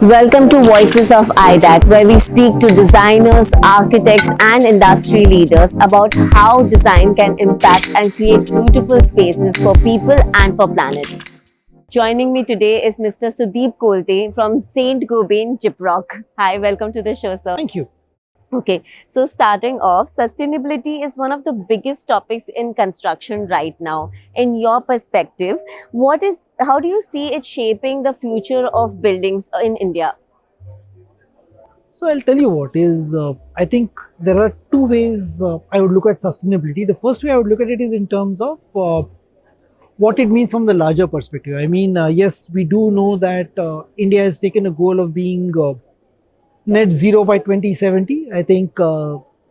Welcome to Voices of iDAC, where we speak to designers, architects, and industry leaders about how design can impact and create beautiful spaces for people and for planet. Joining me today is Mr. Sudeep Kholte from Saint-Gobain, Gyproc. Hi, welcome to the show, sir. Thank you. Okay, so starting off, sustainability is one of the biggest topics in construction right now. In your perspective, how do you see it shaping the future of buildings in India? So I'll tell you what is, I think there are two ways I would look at sustainability. The first way I would look at it is in terms of what it means from the larger perspective. I mean, yes, we do know that India has taken a goal of being net zero by 2070. I think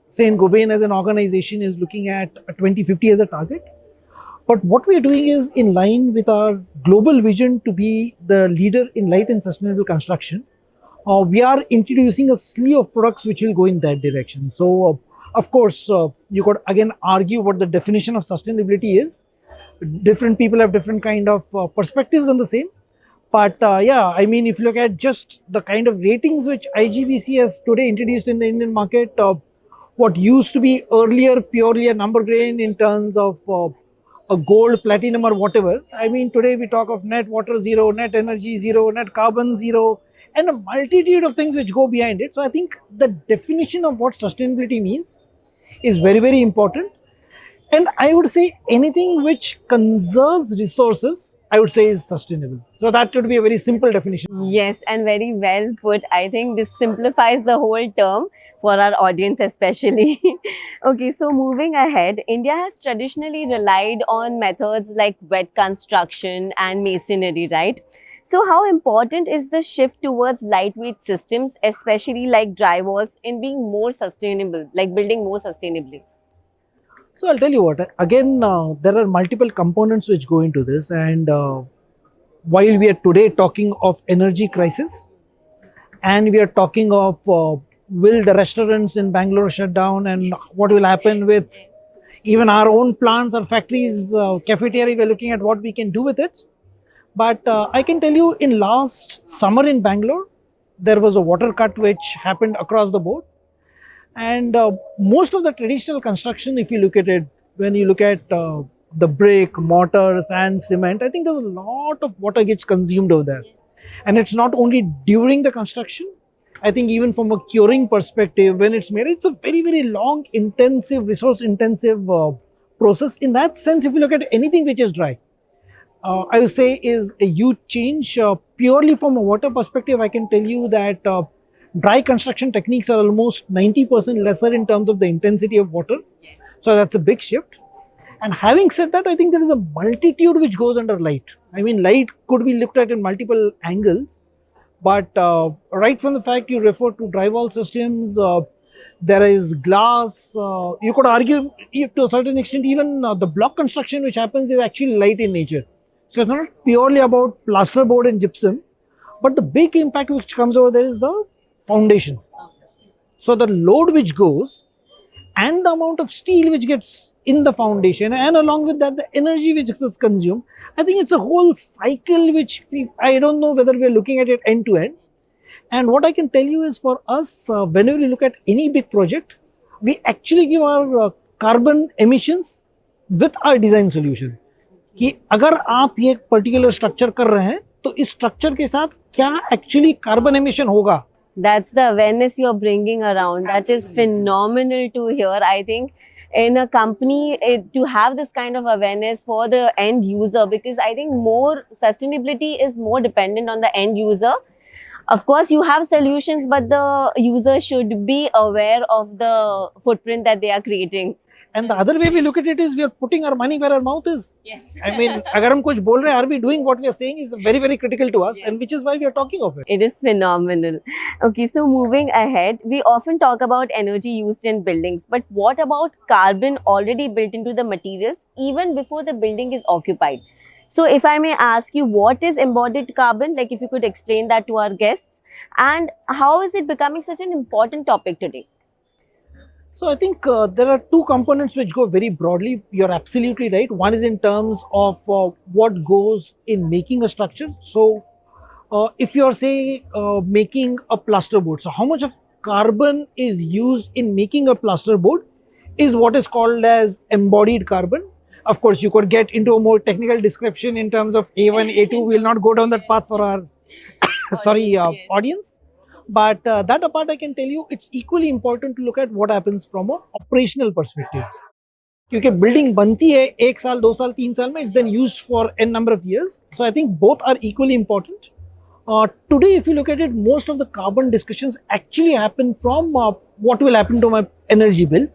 Saint-Gobain as an organization is looking at 2050 as a target. But what we are doing is in line with our global vision to be the leader in light and sustainable construction. We are introducing a slew of products which will go in that direction. So, of course, you could again argue what the definition of sustainability is. Different people have different kind of perspectives on the same. But yeah, I mean, if you look at just the kind of ratings which IGBC has today introduced in the Indian market, what used to be earlier purely a number game in terms of a gold, platinum or whatever. I mean, today we talk of net water zero, net energy zero, net carbon zero, and a multitude of things which go behind it. So I think the definition of what sustainability means is very, very important. And I would say anything which conserves resources, I would say is sustainable. So that would be a very simple definition. Yes, and very well put. I think this simplifies the whole term for our audience especially. Okay, so moving ahead, India has traditionally relied on methods like wet construction and masonry, right? So how important is the shift towards lightweight systems, especially like drywalls, in being more sustainable, like building more sustainably? So I'll tell you what, again, there are multiple components which go into this. And while we are today talking of energy crisis and we are talking of will the restaurants in Bangalore shut down and what will happen with even our own plants or factories, cafeteria, we're looking at what we can do with it. But I can tell you in last summer in Bangalore, there was a water cut which happened across the board. And most of the traditional construction, if you look at it, when you look at the brick, mortar, sand, cement, I think there's a lot of water gets consumed over there. And it's not only during the construction. I think even from a curing perspective, when it's made, it's a very, very long, intensive, resource-intensive process. In that sense, if you look at anything which is dry, I would say is a huge change. Purely from a water perspective, I can tell you that dry construction techniques are almost 90% lesser in terms of the intensity of water. So that's a big shift. And having said that, I think there is a multitude which goes under light. I mean, light could be looked at in multiple angles. But right from the fact you refer to drywall systems, there is glass. You could argue to a certain extent, even the block construction which happens is actually light in nature. So it's not purely about plasterboard and gypsum. But the big impact which comes over there is the foundation. So the load which goes and the amount of steel which gets in the foundation, and along with that the energy which is consumed, I think it's a whole cycle which I don't know whether we are looking at it end to end. And what I can tell you is for us, whenever we look at any big project, we actually give our carbon emissions with our design solution. कि अगर आप ये particular structure कर रहे हैं तो इस structure के साथ क्या एक्चुअली कार्बन एमिशन होगा. That's the awareness you're bringing around. That is phenomenal to hear. I think in a company to have this kind of awareness for the end user, because I think more sustainability is more dependent on the end user. Of course, you have solutions, but the user should be aware of the footprint that they are creating. And the other way we look at it is we are putting our money where our mouth is. Yes. I mean, अगर हम कुछ बोल रहे हैं, are we doing what we are saying is very, very critical to us, yes. And which is why we are talking of it. It is phenomenal. Okay, so moving ahead, we often talk about energy used in buildings, but what about carbon already built into the materials even before the building is occupied? So if I may ask you, what is embodied carbon? Like if you could explain that to our guests, and how is it becoming such an important topic today? So I think there are two components which go very broadly. You're absolutely right. One is in terms of what goes in making a structure. So if you're say making a plaster board, so how much of carbon is used in making a plaster board is what is called as embodied carbon. Of course, you could get into a more technical description in terms of A1, A2. We'll not go down that path for our audience. But that apart, I can tell you it's equally important to look at what happens from a operational perspective. क्योंकि building बनती है 1 साल 2 साल 3 साल में, it's then used for n number of years. So I think both are equally important. Today, if you look at it, most of the carbon discussions actually happen from what will happen to my energy bill.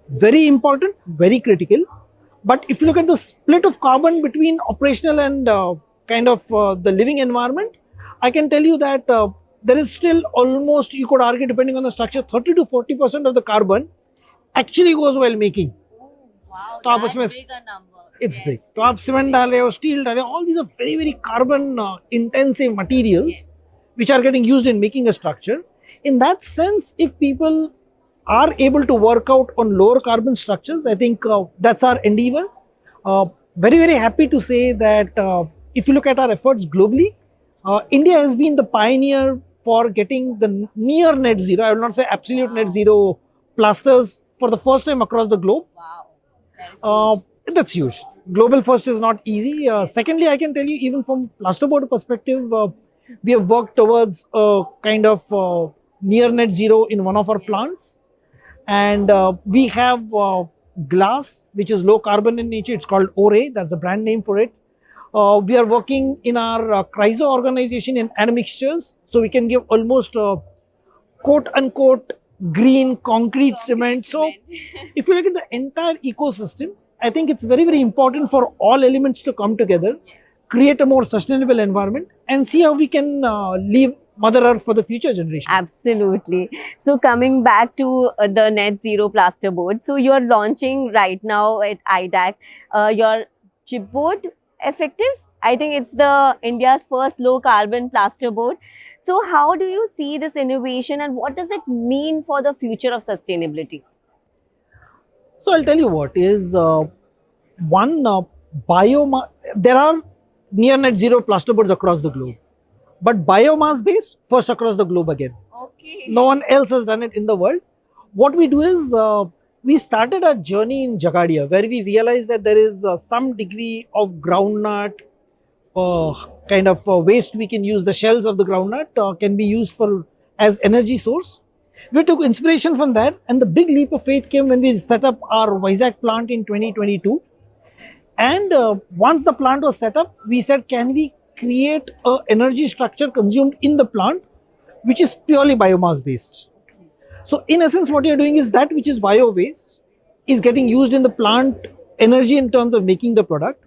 Very important, very critical. But if you look at the split of carbon between operational and the living environment, I can tell you that there is still almost, you could argue, depending on the structure, 30 to 40% of the carbon actually goes while making. Wow, तो आप that's उसमें big a number. it's Yes. big. तो आप cement डाले हो, steel डाले हो, all these are very very carbon intensive materials Yes. which are getting used in making a structure. In that sense, if people are able to work out on lower carbon structures, I think that's our endeavor. Very very happy to say that if you look at our efforts globally, India has been the pioneer for getting the near net zero, I will not say absolute net zero plasters for the first time across the globe. Wow. That is That's huge. Global first is not easy. Secondly, I can tell you, even from plasterboard perspective, we have worked towards a kind of near net zero in one of our plants, and we have glass which is low carbon in nature. It's called Ore. That's the brand name for it. We are working in our Chryso organization in admixtures, so we can give almost quote unquote green concrete cement. So if you look at the entire ecosystem, I think it's very very important for all elements to come together, create a more sustainable environment, and see how we can leave Mother Earth for the future generations. Absolutely. So coming back to the net zero plasterboard, so you're launching right now at iDAC your chipboard effective. I think it's the India's first low carbon plasterboard. So how do you see this innovation and what does it mean for the future of sustainability? So I'll tell you what is one biomass. There are near net zero plasterboards across the globe, but biomass based first across the globe again. Okay. No one else has done it in the world. What we do is we started a journey in Jagadia where we realized that there is some degree of groundnut waste we can use. The shells of the groundnut can be used for as energy source. We took inspiration from that, and the big leap of faith came when we set up our Vizag plant in 2022. And once the plant was set up, we said, can we create a energy structure consumed in the plant which is purely biomass based? So in essence, what you're doing is that which is bio waste is getting used in the plant energy in terms of making the product.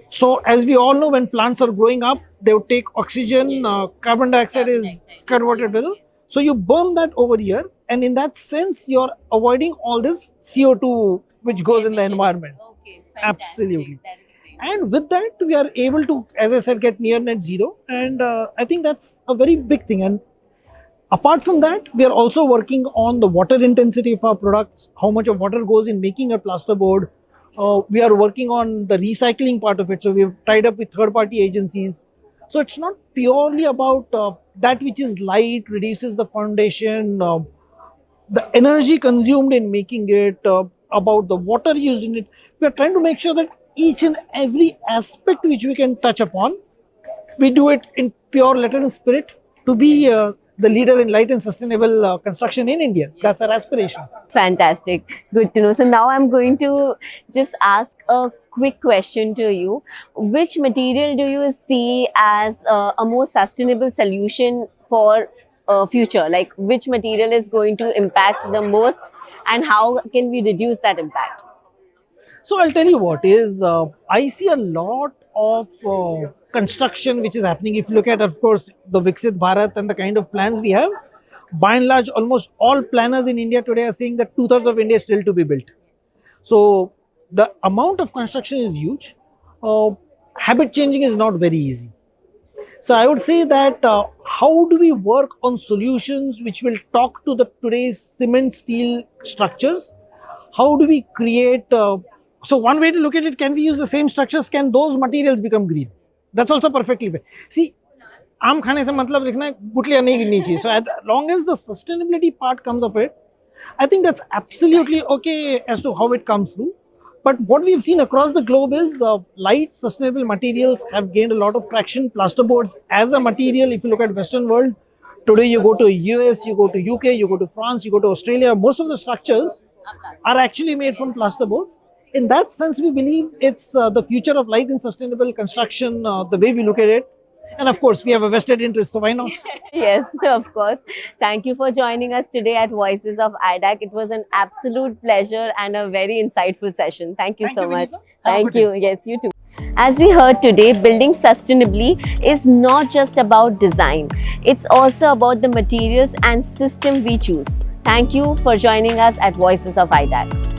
So as we all know, when plants are growing up, they would take oxygen, carbon dioxide is converted to the, so you burn that over here, and in that sense, you're avoiding all this CO2 which goes in the environment. Okay, Absolutely. That is great. And with that, we are able to, as I said, get near net zero, and I think that's a very big thing. And apart from that, we are also working on the water intensity of our products, how much of water goes in making a plasterboard. We are working on the recycling part of it. So we've tied up with third-party agencies. So it's not purely about that which is light, reduces the foundation, the energy consumed in making it, about the water used in it. We are trying to make sure that each and every aspect which we can touch upon, we do it in pure letter and spirit to be the leader in light and sustainable construction in India. That's our aspiration. Fantastic. Good to know. So now I'm going to just ask a quick question to you. Which material do you see as a more sustainable solution for future? Like which material is going to impact the most and how can we reduce that impact? So I'll tell you what is, I see a lot of construction which is happening. If you look at, of course, the Viksit Bharat and the kind of plans we have, by and large, almost all planners in India today are saying that 2/3 of India is still to be built. So the amount of construction is huge. Habit changing is not very easy. So I would say that how do we work on solutions which will talk to the today's cement steel structures? How do we create? So one way to look at it: can we use the same structures? Can those materials become green? That's also perfectly fine. See, आम खाने से मतलब लिखना है गुठलियां नहीं गिननी चाहिए. So as long as the sustainability part comes of it, I think that's absolutely okay as to how it comes through. But what we've seen across the globe is light sustainable materials have gained a lot of traction. Plasterboards as a material, if you look at Western world, today you go to US, you go to UK, you go to France, you go to Australia, most of the structures are actually made from plasterboards. In that sense, we believe it's the future of light and sustainable construction, the way we look at it. And of course, we have a vested interest, so why not? Yes, of course. Thank you for joining us today at Voices of iDAC. It was an absolute pleasure and a very insightful session. Thank you so much. Vinita. Have a Thank good day. you. Yes, you too. As we heard today, building sustainably is not just about design. It's also about the materials and system we choose. Thank you for joining us at Voices of iDAC.